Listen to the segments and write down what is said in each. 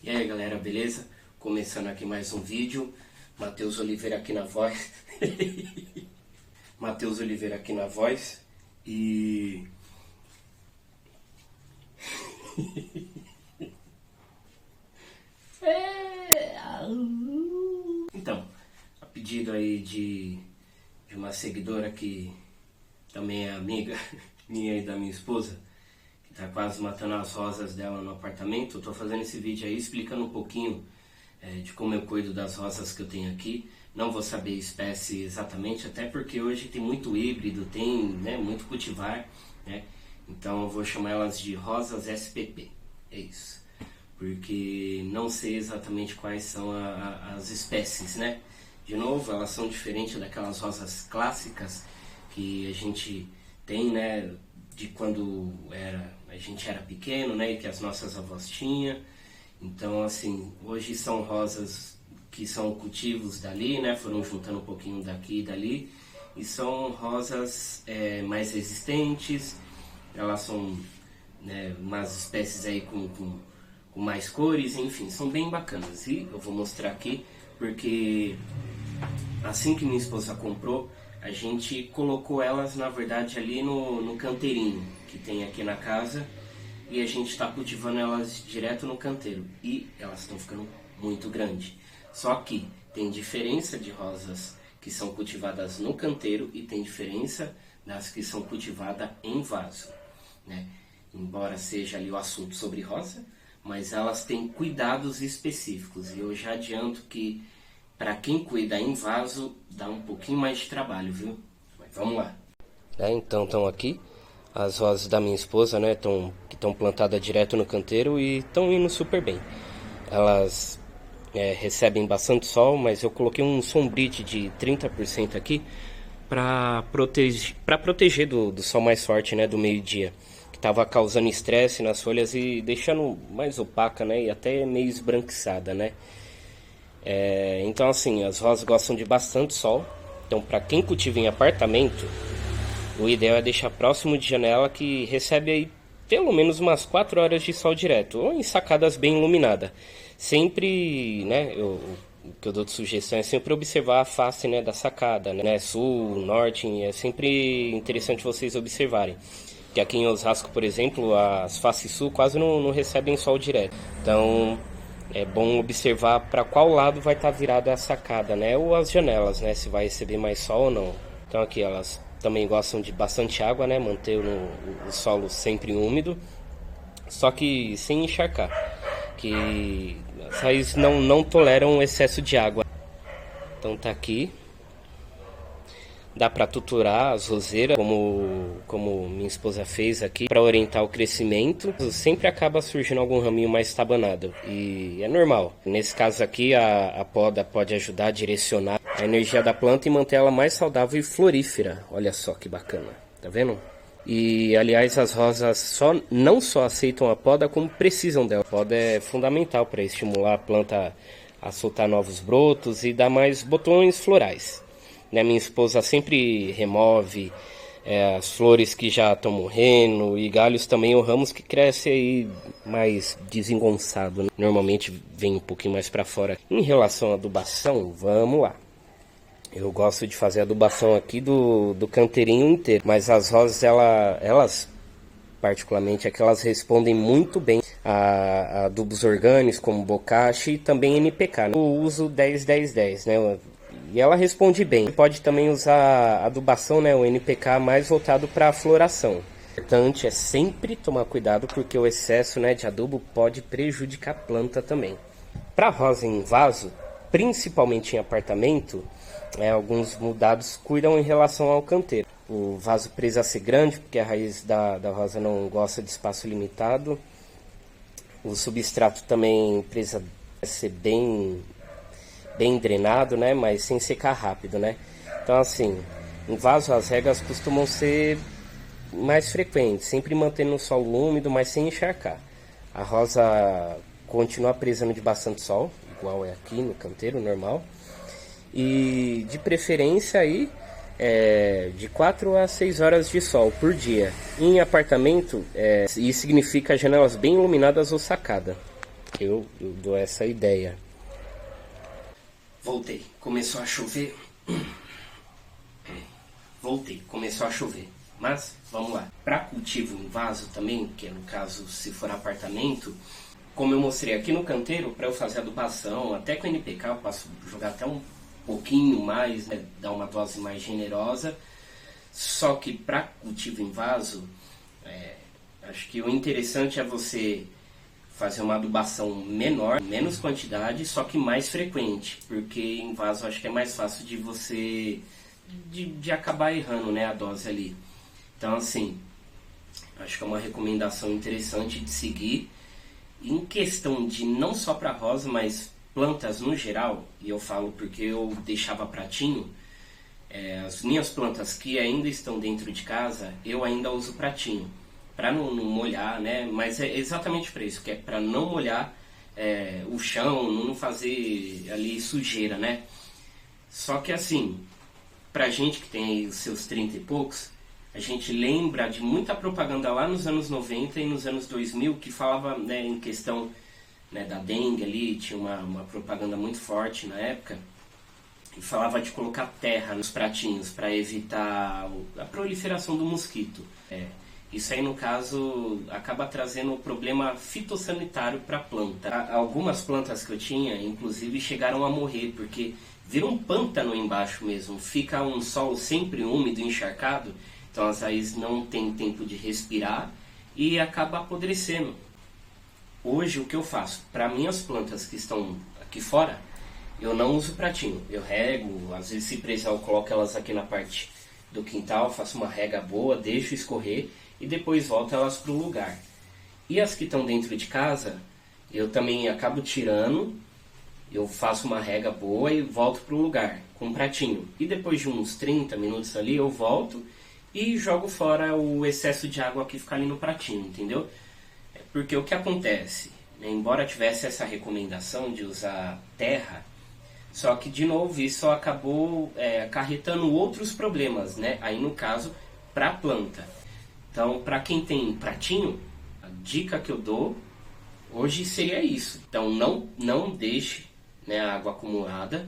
E aí galera, beleza? Começando aqui mais um vídeo. Matheus Oliveira aqui na voz. Matheus Oliveira aqui na voz. E... Então, a pedido aí de uma seguidora que também é amiga minha e da minha esposa, que tá quase matando as rosas dela no apartamento, eu tô fazendo esse vídeo aí explicando um pouquinho de como eu cuido das rosas que eu tenho aqui. Não vou saber espécie exatamente, até porque hoje tem muito híbrido, tem muito cultivar, né? Então eu vou chamar elas de rosas SPP, é isso. Porque não sei exatamente quais são as espécies, né? De novo, elas são diferentes daquelas rosas clássicas que a gente tem, né? De quando a gente era pequeno, né? E que as nossas avós tinham. Então, assim, hoje são rosas que são cultivos dali, né? Foram juntando um pouquinho daqui e dali. E são rosas mais resistentes. Elas são umas espécies aí com mais cores, enfim, são bem bacanas. E eu vou mostrar aqui porque assim que minha esposa comprou, a gente colocou elas, na verdade, ali no canteirinho que tem aqui na casa. E a gente está cultivando elas direto no canteiro. E elas estão ficando muito grandes. Só que tem diferença de rosas que são cultivadas no canteiro e tem diferença das que são cultivadas em vaso, né? Embora seja ali o assunto sobre rosa, mas elas têm cuidados específicos. E eu já adianto que para quem cuida em vaso dá um pouquinho mais de trabalho, viu? Mas vamos lá. Então estão aqui as rosas da minha esposa, né? Que estão plantadas direto no canteiro e estão indo super bem. Elas recebem bastante sol, mas eu coloquei um sombrite de 30% aqui para proteger do sol mais forte, né? Do meio-dia, que estava causando estresse nas folhas e deixando mais opaca, né? E até meio esbranquiçada, né? Então, assim, as rosas gostam de bastante sol. Então, para quem cultiva em apartamento, o ideal é deixar próximo de janela que recebe aí pelo menos umas 4 horas de sol direto, ou em sacadas bem iluminadas. Sempre, né, o que eu dou de sugestão é sempre observar a face, né, da sacada, né, sul, norte, é sempre interessante vocês observarem. Que aqui em Osasco, por exemplo, as faces sul quase não recebem sol direto. Então, é bom observar para qual lado vai estar virada a sacada, né, ou as janelas, né, se vai receber mais sol ou não. Então aqui elas também gostam de bastante água, né? Manter o solo sempre úmido, só que sem encharcar, que as raízes não toleram excesso de água. Então tá aqui. Dá para tuturar as roseiras, como minha esposa fez aqui, para orientar o crescimento. Sempre acaba surgindo algum raminho mais estabanado, e é normal. Nesse caso aqui, a poda pode ajudar a direcionar a energia da planta e manter ela mais saudável e florífera. Olha só que bacana, tá vendo? E, aliás, as rosas não só aceitam a poda, como precisam dela. A poda é fundamental para estimular a planta a soltar novos brotos e dar mais botões florais. Minha esposa sempre remove as flores que já estão morrendo e galhos também, ou ramos que crescem aí mais desengonçado, né? Normalmente vem um pouquinho mais para fora. Em relação à adubação, vamos lá. Eu gosto de fazer a adubação aqui do canteirinho inteiro, mas as rosas, elas particularmente, é que elas respondem muito bem a adubos orgânicos como bocashi e também NPK, né? Eu uso 10-10-10, né? E ela responde bem. Pode também usar a adubação, né, o NPK, mais voltado para a floração. O importante é sempre tomar cuidado, porque o excesso, né, de adubo pode prejudicar a planta também. Para rosa em vaso, principalmente em apartamento, alguns mudados cuidam em relação ao canteiro. O vaso precisa ser grande, porque a raiz da rosa não gosta de espaço limitado. O substrato também precisa ser bem drenado, né, mas sem secar rápido, né? Então, assim, em vaso as regras costumam ser mais frequentes, sempre mantendo o solo úmido, mas sem encharcar. A rosa continua precisando de bastante sol, igual é aqui no canteiro normal, e de preferência aí de 4 a 6 horas de sol por dia. Em apartamento, isso significa janelas bem iluminadas ou sacada. Eu dou essa ideia. Voltei, começou a chover. Começou a chover. Mas, vamos lá. Para cultivo em vaso também, que é no caso, se for apartamento, como eu mostrei aqui no canteiro, para eu fazer adubação, até com NPK eu posso jogar até um pouquinho mais, né, dar uma dose mais generosa. Só que para cultivo em vaso, acho que o interessante é você fazer uma adubação menor, menos quantidade, só que mais frequente, porque em vaso acho que é mais fácil de você de acabar errando, né, a dose ali. Então assim, acho que é uma recomendação interessante de seguir. Em questão de não só para rosa, mas plantas no geral, e eu falo porque eu deixava pratinho, as minhas plantas que ainda estão dentro de casa, eu ainda uso pratinho, para não molhar, né? Mas é exatamente para isso, que é para não molhar o chão, não fazer ali sujeira, né? Só que assim, pra gente que tem aí os seus 30 e poucos, a gente lembra de muita propaganda lá nos anos 90 e nos anos 2000 que falava, né, em questão, né, da dengue ali, tinha uma propaganda muito forte na época, que falava de colocar terra nos pratinhos para evitar a proliferação do mosquito. Isso aí, no caso, acaba trazendo um problema fitossanitário para a planta. Algumas plantas que eu tinha, inclusive, chegaram a morrer, porque vira um pântano embaixo mesmo. Fica um solo sempre úmido, encharcado, então as raízes não têm tempo de respirar e acaba apodrecendo. Hoje, o que eu faço? Para minhas plantas que estão aqui fora, eu não uso pratinho. Eu rego, às vezes se precisar eu coloco elas aqui na parte do quintal, faço uma rega boa, deixo escorrer e depois volto elas para o lugar. E as que estão dentro de casa, eu também acabo tirando, eu faço uma rega boa e volto para o lugar com um pratinho. E depois de uns 30 minutos ali eu volto e jogo fora o excesso de água que fica ali no pratinho, entendeu? Porque o que acontece, né, embora tivesse essa recomendação de usar terra, só que de novo isso acabou acarretando outros problemas, né? Aí no caso, para a planta. Então, para quem tem pratinho, a dica que eu dou hoje seria isso. Então, não deixe, né, a água acumulada.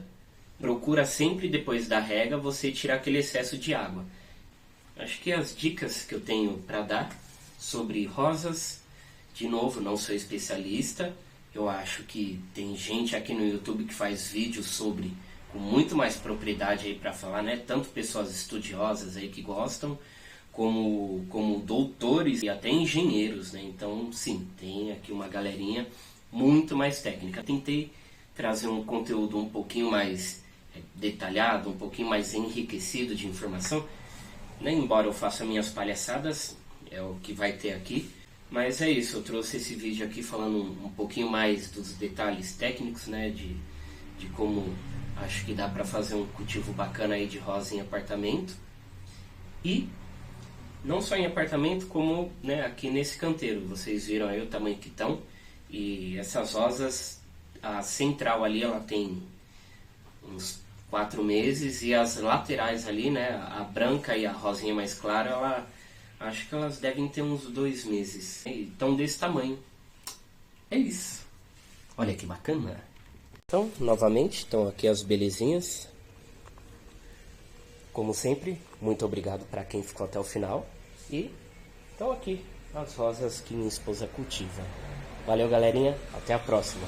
Procura sempre depois da rega você tirar aquele excesso de água. Acho que as dicas que eu tenho para dar sobre rosas, de novo, não sou especialista. Eu acho que tem gente aqui no YouTube que faz vídeos sobre, com muito mais propriedade aí para falar, né? Tanto pessoas estudiosas aí que gostam, como doutores e até engenheiros, né? Então, sim, tem aqui uma galerinha muito mais técnica. Tentei trazer um conteúdo um pouquinho mais detalhado, um pouquinho mais enriquecido de informação, né? Embora eu faça minhas palhaçadas, é o que vai ter aqui. Mas é isso, eu trouxe esse vídeo aqui falando um pouquinho mais dos detalhes técnicos, né? De como acho que dá para fazer um cultivo bacana aí de rosa em apartamento. E não só em apartamento, como, né, aqui nesse canteiro. Vocês viram aí o tamanho que estão. E essas rosas, a central ali, ela tem uns 4 meses. E as laterais ali, né, a branca e a rosinha mais clara, acho que elas devem ter uns 2 meses. E estão desse tamanho. É isso. Olha que bacana. Então, novamente, estão aqui as belezinhas. Como sempre, muito obrigado para quem ficou até o final. E estão aqui as rosas que minha esposa cultiva. Valeu, galerinha. Até a próxima.